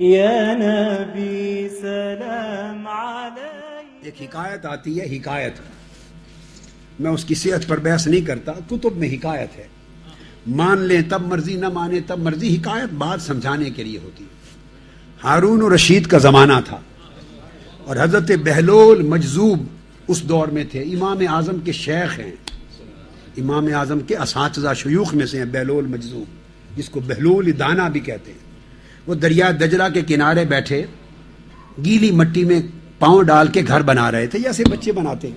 یا نبی سلام علیک. ایک حکایت آتی ہے، حکایت، میں اس کی صحت پر بحث نہیں کرتا، کتب میں حکایت ہے، مان لیں تب مرضی، نہ مانے تب مرضی. حکایت بات سمجھانے کے لیے ہوتی ہے. ہارون الرشید کا زمانہ تھا اور حضرت بہلول مجذوب اس دور میں تھے. امام اعظم کے شیخ ہیں، امام اعظم کے اساتذہ شیوخ میں سے ہیں بہلول مجذوب، جس کو بہلول دانا بھی کہتے ہیں. وہ دریا دجلہ کے کنارے بیٹھے گیلی مٹی میں پاؤں ڈال کے گھر بنا رہے تھے، جیسے بچے بناتے ہیں.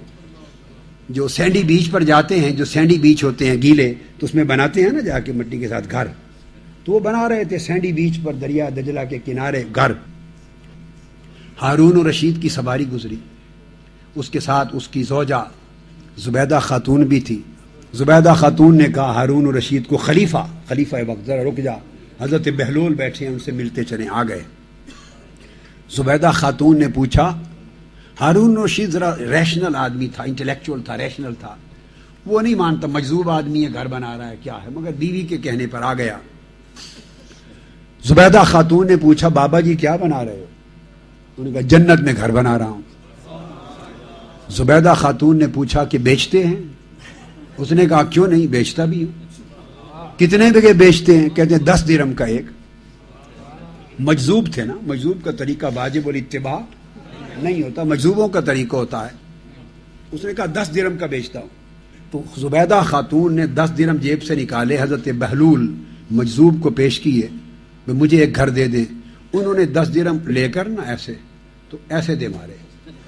جو سینڈی بیچ پر جاتے ہیں، جو سینڈی بیچ ہوتے ہیں گیلے، تو اس میں بناتے ہیں نا جا کے مٹی کے ساتھ گھر. تو وہ بنا رہے تھے سینڈی بیچ پر دریا دجلہ کے کنارے گھر. ہارون الرشید کی سواری گزری، اس کے ساتھ اس کی زوجہ زبیدہ خاتون بھی تھی. زبیدہ خاتون نے کہا ہارون الرشید کو، خلیفہ وقت ذرا رک جا، حضرت بہلول بیٹھے ہیں، ان سے ملتے چلیں. آ گئے. زبیدہ خاتون نے پوچھا، ہارون الرشید ذرا ریشنل آدمی تھا، انٹلیکچوئل تھا، ریشنل تھا، وہ نہیں مانتا مجذوب آدمی ہے، گھر بنا رہا ہے، کیا ہے، مگر بیوی کے کہنے پر آ گیا. زبیدہ خاتون نے پوچھا بابا جی کیا بنا رہے ہو؟ انہوں نے کہا جنت میں گھر بنا رہا ہوں. زبیدہ خاتون نے پوچھا کہ بیچتے ہیں؟ اس نے کہا کیوں نہیں، بیچتا بھی ہوں. کتنے بگے بیچتے ہیں؟ کہتے ہیں 10 درہم کا ایک. مجذوب تھے نا، مجذوب کا طریقہ واجب الاتباع نہیں ہوتا، مجذوبوں کا طریقہ ہوتا ہے. اس نے کہا 10 درہم کا بیچتا ہوں. تو زبیدہ خاتون نے 10 درہم جیب سے نکالے، حضرت بہلول مجذوب کو پیش کیے، مجھے ایک گھر دے دیں. انہوں نے 10 درہم لے کر نا ایسے دے مارے،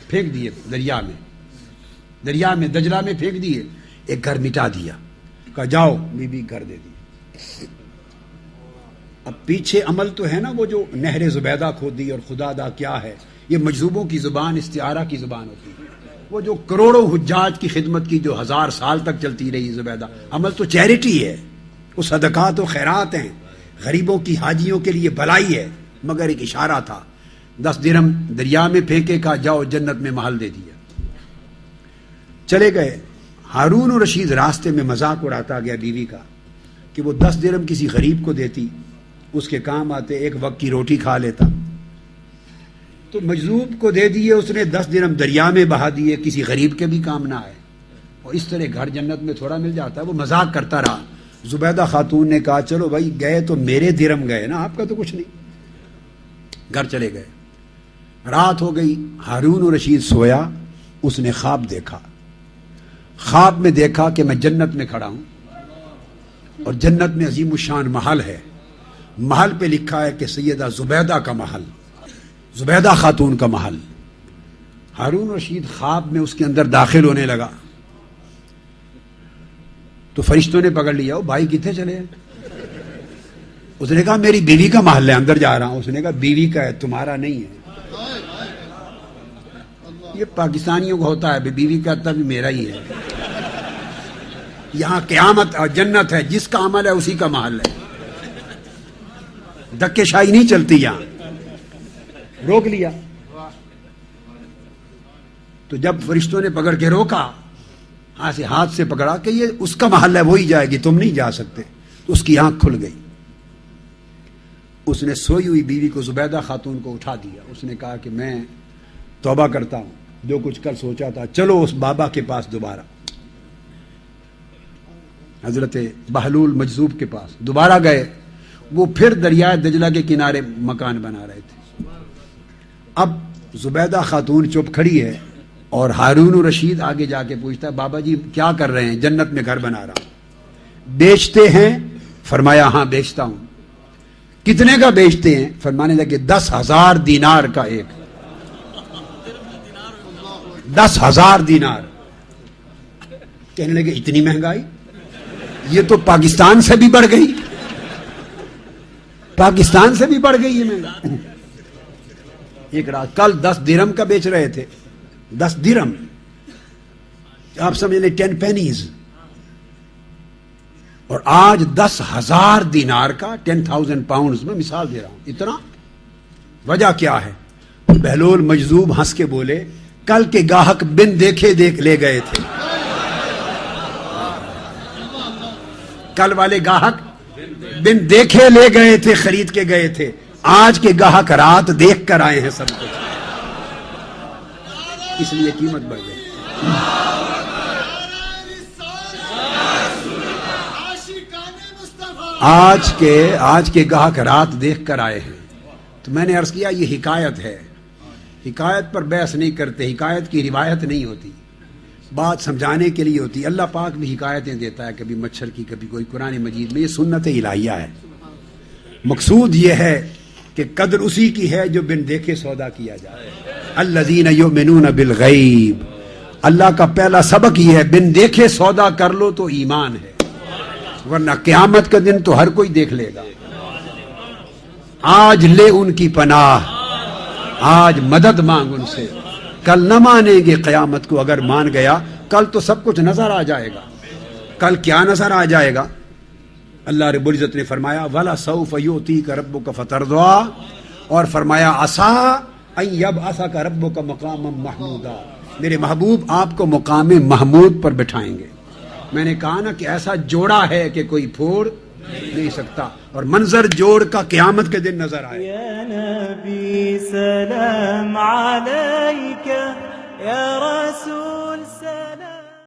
پھینک دیے دریا میں دجلہ میں پھینک دیے، ایک گھر مٹا دیا. کہا جاؤ، بی گھر دے دی. اب پیچھے عمل تو ہے نا، وہ جو نہر زبیدہ کھودی اور خدا دا کیا ہے، یہ مجذوبوں کی زبان استعارہ کی زبان ہوتی ہے. وہ جو کروڑوں حجاج کی خدمت کی جو 1000 سال تک چلتی رہی زبیدہ، عمل تو چیریٹی ہے، وہ صدقات و خیرات ہیں، غریبوں کی حاجیوں کے لیے بلائی ہے، مگر ایک اشارہ تھا. 10 درہم دریا میں پھینکے، کہا جاؤ جنت میں محل دے دیا. چلے گئے. ہارون الرشید راستے میں مذاق اڑاتا گیا بیوی کا کہ وہ 10 درہم کسی غریب کو دیتی، اس کے کام آتے، ایک وقت کی روٹی کھا لیتا. تو مجذوب کو دے دیے اس نے، 10 درہم دریا میں بہا دیے، کسی غریب کے بھی کام نہ آئے، اور اس طرح گھر جنت میں تھوڑا مل جاتا ہے. وہ مذاق کرتا رہا. زبیدہ خاتون نے کہا چلو بھائی، گئے تو میرے درہم گئے نا، آپ کا تو کچھ نہیں. گھر چلے گئے. رات ہو گئی. ہارون الرشید سویا. اس نے خواب دیکھا. خواب میں دیکھا کہ میں جنت میں کھڑا ہوں اور جنت میں عظیم الشان محل ہے. محل پہ لکھا ہے کہ سیدہ زبیدہ کا محل، زبیدہ خاتون کا محل. ہارون الرشید خواب میں اس کے اندر داخل ہونے لگا تو فرشتوں نے پکڑ لیا، بھائی کتنے چلے ہیں؟ اس نے کہا میری بیوی کا محل ہے، اندر جا رہا ہوں. اس نے کہا بیوی کا ہے، تمہارا نہیں ہے. یہ پاکستانیوں کو ہوتا ہے، بیوی کہتا بھی میرا ہی ہے. یہاں قیامت اور جنت ہے، جس کا عمل ہے اسی کا محل ہے. دھکے شاہی نہیں چلتی یہاں. روک لیا. تو جب فرشتوں نے پکڑ کے روکا، ہاتھ سے پکڑا کہ یہ اس کا محل ہے، وہی جائے گی، تم نہیں جا سکتے. تو اس کی آنکھ کھل گئی. اس نے سوئی ہوئی بیوی کو، زبیدہ خاتون کو اٹھا دیا. اس نے کہا کہ میں توبہ کرتا ہوں، جو کچھ کل سوچا تھا، چلو اس بابا کے پاس دوبارہ، حضرت بہلول مجذوب کے پاس دوبارہ گئے. وہ پھر دریائے دجلہ کے کنارے مکان بنا رہے تھے. اب زبیدہ خاتون چپ کھڑی ہے اور ہارون الرشید آگے جا کے پوچھتا ہے بابا جی کیا کر رہے ہیں؟ جنت میں گھر بنا رہا ہوں. بیچتے ہیں؟ فرمایا ہاں بیچتا ہوں. کتنے کا بیچتے ہیں؟ فرمانے لگے 10,000 دینار کا ایک. 10,000 دینار. کہنے لگے اتنی مہنگائی، یہ تو پاکستان سے بھی بڑھ گئی، پاکستان سے بھی بڑھ گئی یہ مہنگائی. ایک رات کل 10 درہم کا بیچ رہے تھے. 10 درہم آپ سمجھ لیں 10 پینیز، اور آج 10,000 دینار کا 10,000 پاؤنڈز میں مثال دے رہا ہوں. اتنا وجہ کیا ہے؟ بہلول مجذوب ہنس کے بولے کل کے گاہک بن دیکھے دیکھ لے گئے تھے. کل والے گاہک بن دیکھے لے گئے تھے، خرید کے گئے تھے. آج کے گاہک رات دیکھ کر آئے ہیں سب کچھ، اس لیے قیمت بڑھ گئی۔ آج کے گاہک رات دیکھ کر آئے ہیں۔ تو میں نے عرض کیا یہ حکایت ہے، حکایت پر بحث نہیں کرتے، حکایت کی روایت نہیں ہوتی، بات سمجھانے کے لیے ہوتی۔ اللہ پاک بھی حکایتیں دیتا ہے، کبھی مچھر کی، کبھی کوئی قرآن مجید میں، یہ سنت الہیہ ہے۔ مقصود یہ ہے کہ قدر اسی کی ہے جو بن دیکھے سودا کیا جائے۔ الذین یؤمنون بالغیب، اللہ کا پہلا سبق یہ ہے، بن دیکھے سودا کر لو تو ایمان ہے، ورنہ قیامت کا دن تو ہر کوئی دیکھ لے گا۔ آج لے ان کی پناہ، آج مدد مانگ ان سے، کل نہ مانیں گے قیامت کو، اگر مان گیا کل تو سب کچھ نظر آ جائے گا۔ کل کیا نظر آ جائے گا؟ اللہ رب العزت نے فرمایا وَلَسَوْفَ يُؤْتِيكَ رَبُّكَ فَتَرْضَىٰ، اور فرمایا عَسَىٰ أَن يَبْعَثَكَ رَبُّكَ مَقَامًا مَحْمُودًا، میرے محبوب آپ کو مقام محمود پر بٹھائیں گے۔ میں نے کہا نا کہ ایسا جوڑا ہے کہ کوئی پھوڑ نہیں سکتا، اور منظر جوڑ کا قیامت کے دن نظر آئے۔ يا نبي سلام عليك، يا رسول